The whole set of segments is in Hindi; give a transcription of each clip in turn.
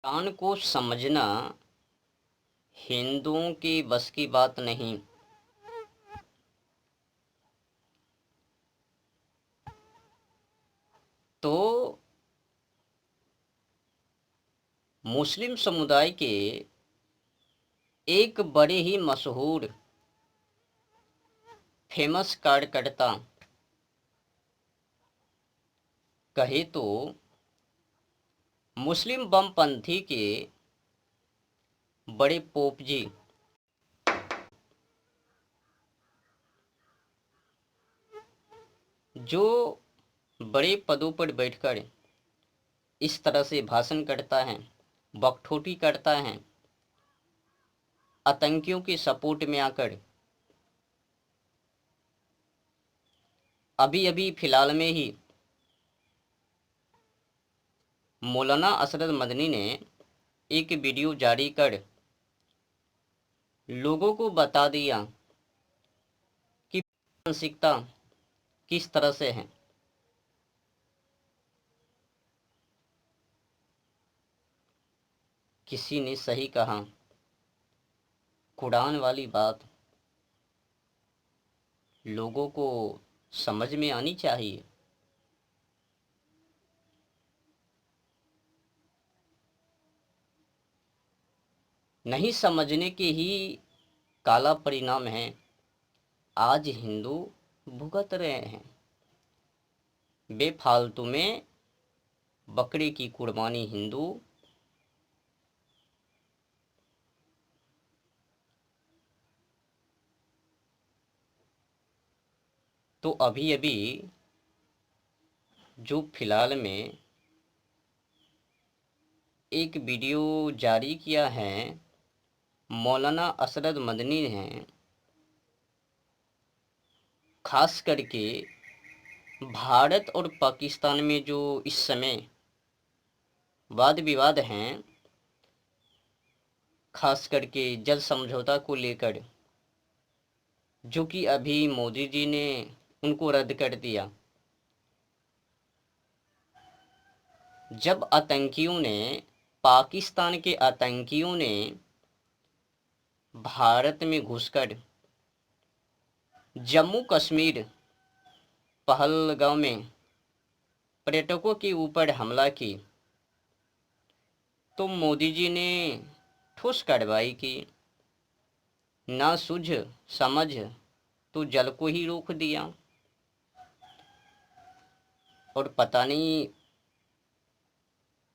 कुरान को समझना हिंदुओं की बस की बात नहीं। तो मुस्लिम समुदाय के एक बड़े ही मशहूर फेमस कार्यकर्ता कहे तो मुस्लिम बमपंथी के बड़े पोप जी जो बड़े पदों पर बैठकर इस तरह से भाषण करता है, बकठोटी करता है, आतंकियों के सपोर्ट में आकर अभी अभी फिलहाल में ही मौलाना असरद मदनी ने एक वीडियो जारी कर लोगों को बता दिया कि मानसिकता किस तरह से है। किसी ने सही कहा, कुरान वाली बात लोगों को समझ में आनी चाहिए। नहीं समझने के ही काला परिणाम है आज हिंदू भुगत रहे हैं। बेफालतू में बकरे की कुर्बानी हिंदू तो अभी अभी जो फिलहाल में एक वीडियो जारी किया है मौलाना असरद मदनी ने, खास करके भारत और पाकिस्तान में जो इस समय वाद विवाद हैं, खास करके जल समझौता को लेकर, जो कि अभी मोदी जी ने उनको रद्द कर दिया। जब आतंकियों ने, पाकिस्तान के आतंकियों ने भारत में घुसकर जम्मू कश्मीर पहलगांव में पर्यटकों के ऊपर हमला की, तो मोदी जी ने ठोस कार्रवाई की। ना सूझ समझ तो जल को ही रोक दिया, और पता नहीं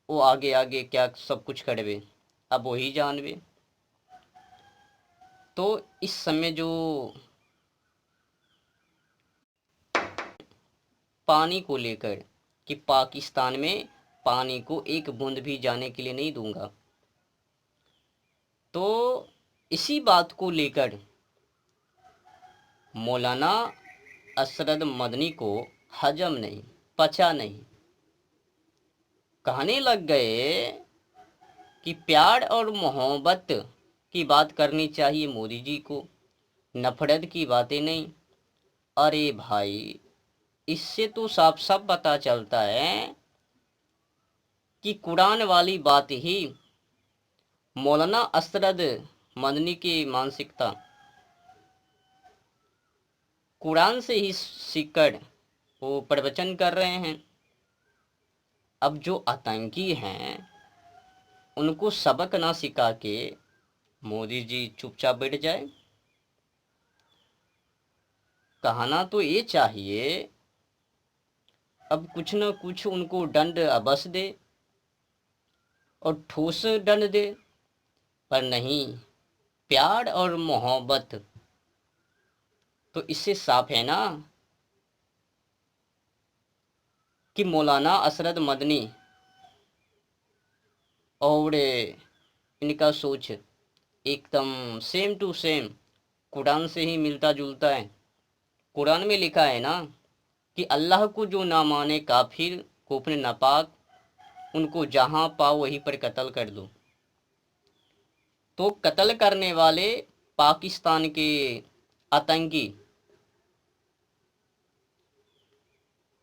वो आगे आगे क्या सब कुछ करवे, अब वही जानवे। तो इस समय जो पानी को लेकर कि पाकिस्तान में पानी को एक बूंद भी जाने के लिए नहीं दूंगा, तो इसी बात को लेकर मौलाना असरद मदनी को हजम नहीं, पचा नहीं, कहने लग गए कि प्यार और मोहब्बत की बात करनी चाहिए मोदी जी को, नफरत की बातें नहीं। अरे भाई, इससे तो साफ साफ पता चलता है कि कुरान वाली बात ही मौलाना असरद मदनी की मानसिकता कुरान से ही सीखकर वो प्रवचन कर रहे हैं। अब जो आतंकी हैं उनको सबक ना सिखा के मोदी जी चुपचाप बैठ जाए। कहना तो ये चाहिए अब कुछ न कुछ उनको दंड अवश्य दे और ठोस दंड दे, पर नहीं, प्यार और मोहब्बत। तो इससे साफ है ना कि मौलाना असरद मदनी और इनका सोच एकदम सेम टू सेम कुरान से ही मिलता जुलता है। कुरान में लिखा है ना कि अल्लाह को जो ना माने काफिर, कुफ्र नापाक, उनको जहां पाओ वहीं पर कत्ल कर दो। तो कत्ल करने वाले पाकिस्तान के आतंकी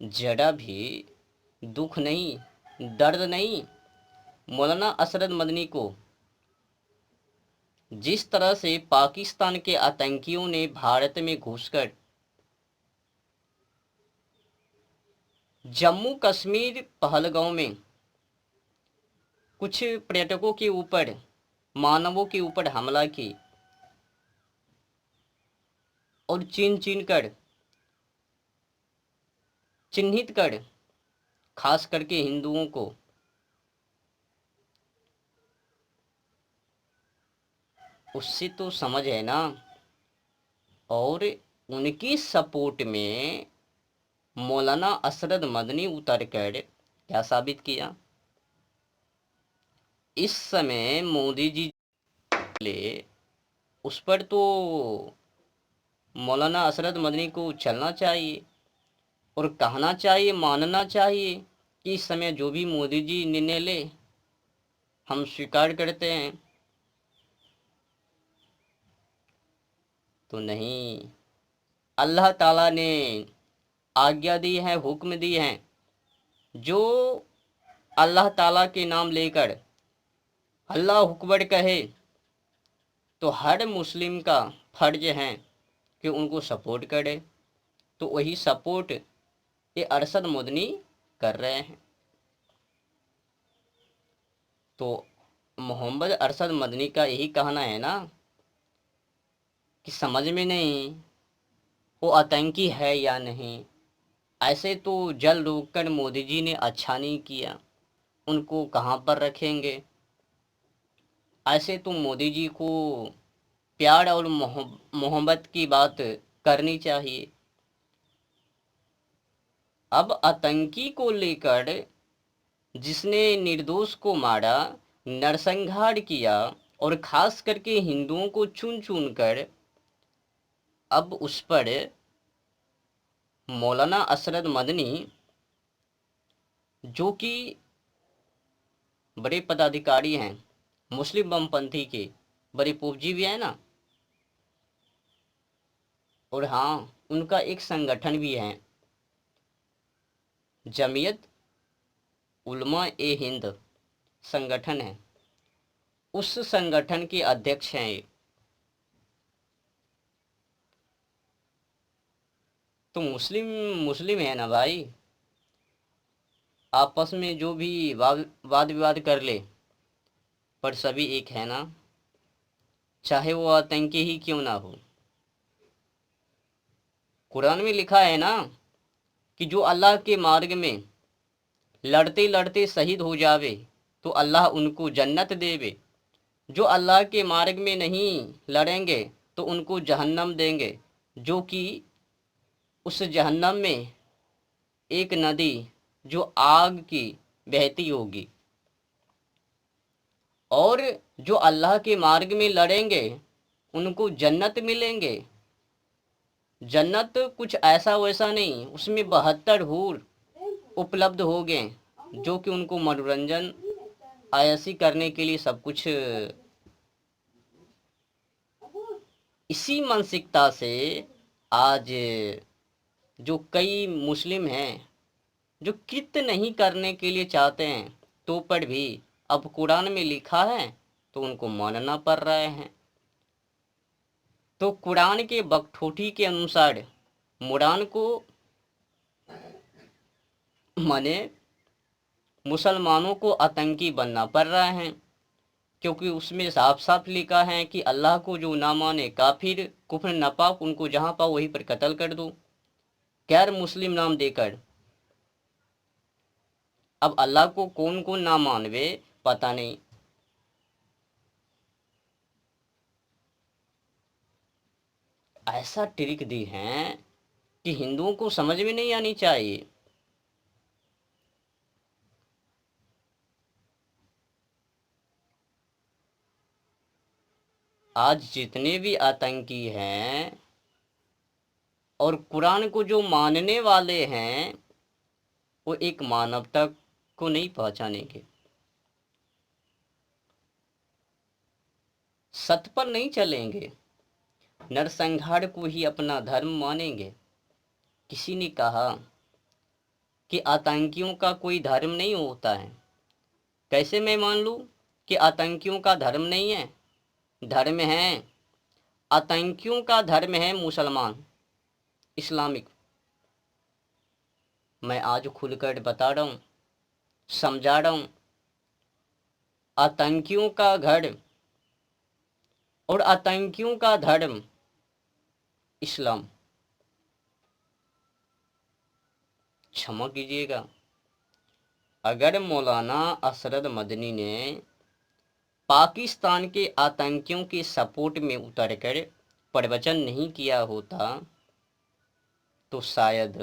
जरा भी दुख नहीं, दर्द नहीं, मौलाना असरद मदनी को जिस तरह से पाकिस्तान के आतंकियों ने भारत में घुसकर जम्मू कश्मीर पहलगांव में कुछ पर्यटकों के ऊपर, मानवों के ऊपर हमला की और चिन्हित कर खास करके हिंदुओं को उससे तो समझ है ना। और उनकी सपोर्ट में मौलाना असरद मदनी उतर कर क्या साबित किया? इस समय मोदी जी ले उस पर तो मौलाना असरद मदनी को चलना चाहिए और कहना चाहिए, मानना चाहिए कि इस समय जो भी मोदी जी निर्णय ले हम स्वीकार करते हैं। तो नहीं, अल्लाह ताला ने आज्ञा दी है, हुक्म दी है, जो अल्लाह ताला के नाम लेकर अल्लाह अकबर कहे तो हर मुस्लिम का फर्ज है कि उनको सपोर्ट करे। तो वही सपोर्ट ये अरशद मदनी कर रहे हैं। तो मोहम्मद अरशद मदनी का यही कहना है ना कि समझ में नहीं वो आतंकी है या नहीं। ऐसे तो जल रोककर मोदी जी ने अच्छा नहीं किया, उनको कहाँ पर रखेंगे। ऐसे तो मोदी जी को प्यार और मोहब्बत की बात करनी चाहिए। अब आतंकी को लेकर जिसने निर्दोष को मारा, नरसंहार किया और खास करके हिंदुओं को चुन चुन कर अब उस पर मौलाना असरद मदनी जो कि बड़े पदाधिकारी हैं मुस्लिम बमपंथी के, बड़े पूजी भी है ना, और हाँ उनका एक संगठन भी है, जमीयत उलमा ए हिंद संगठन है, उस संगठन के अध्यक्ष हैं ये। तो मुस्लिम मुस्लिम है ना भाई, आपस में जो भी वाद विवाद कर ले पर सभी एक है ना, चाहे वो आतंकी ही क्यों ना हो। कुरान में लिखा है ना कि जो अल्लाह के मार्ग में लड़ते लड़ते शहीद हो जावे तो अल्लाह उनको जन्नत देवे। जो अल्लाह के मार्ग में नहीं लड़ेंगे तो उनको जहन्नम देंगे, जो कि उस जहन्नम में एक नदी जो आग की बहती होगी। और जो अल्लाह के मार्ग में लड़ेंगे उनको जन्नत मिलेंगे। जन्नत कुछ ऐसा वैसा नहीं, उसमें 72 हूर उपलब्ध हो गए जो कि उनको मनोरंजन आयसी करने के लिए सब कुछ। इसी मानसिकता से आज जो कई मुस्लिम हैं जो कृत्य नहीं करने के लिए चाहते हैं तो पर भी अब कुरान में लिखा है तो उनको मानना पड़ रहे हैं। तो कुरान के बकठोटी के अनुसार मुरान को माने मुसलमानों को आतंकी बनना पड़ रहा है, क्योंकि उसमें साफ साफ लिखा है कि अल्लाह को जो ना माने काफिर, कुफ्र नापाक, उनको जहाँ पाओ वहीं पर कत्ल कर दो, गैर मुस्लिम नाम देकर। अब अल्लाह को कौन कौन ना मानवे पता नहीं। ऐसा ट्रिक दी है कि हिंदुओं को समझ में नहीं आनी चाहिए। आज जितने भी आतंकी हैं और कुरान को जो मानने वाले हैं वो एक मानवता को नहीं पहचानेंगे, सत्य पर नहीं चलेंगे, नरसंहार को ही अपना धर्म मानेंगे। किसी ने कहा कि आतंकियों का कोई धर्म नहीं होता है, कैसे मैं मान लूँ कि आतंकियों का धर्म नहीं है? धर्म है। आतंकियों का धर्म है मुसलमान, इस्लामिक। मैं आज खुलकर बता रहा हूँ, समझा रहा हूँ। आतंकियों का घर और आतंकियों का धर्म इस्लाम। क्षमा कीजिएगा, अगर मौलाना असरद मदनी ने पाकिस्तान के आतंकियों के सपोर्ट में उतरकर प्रवचन नहीं किया होता तो शायद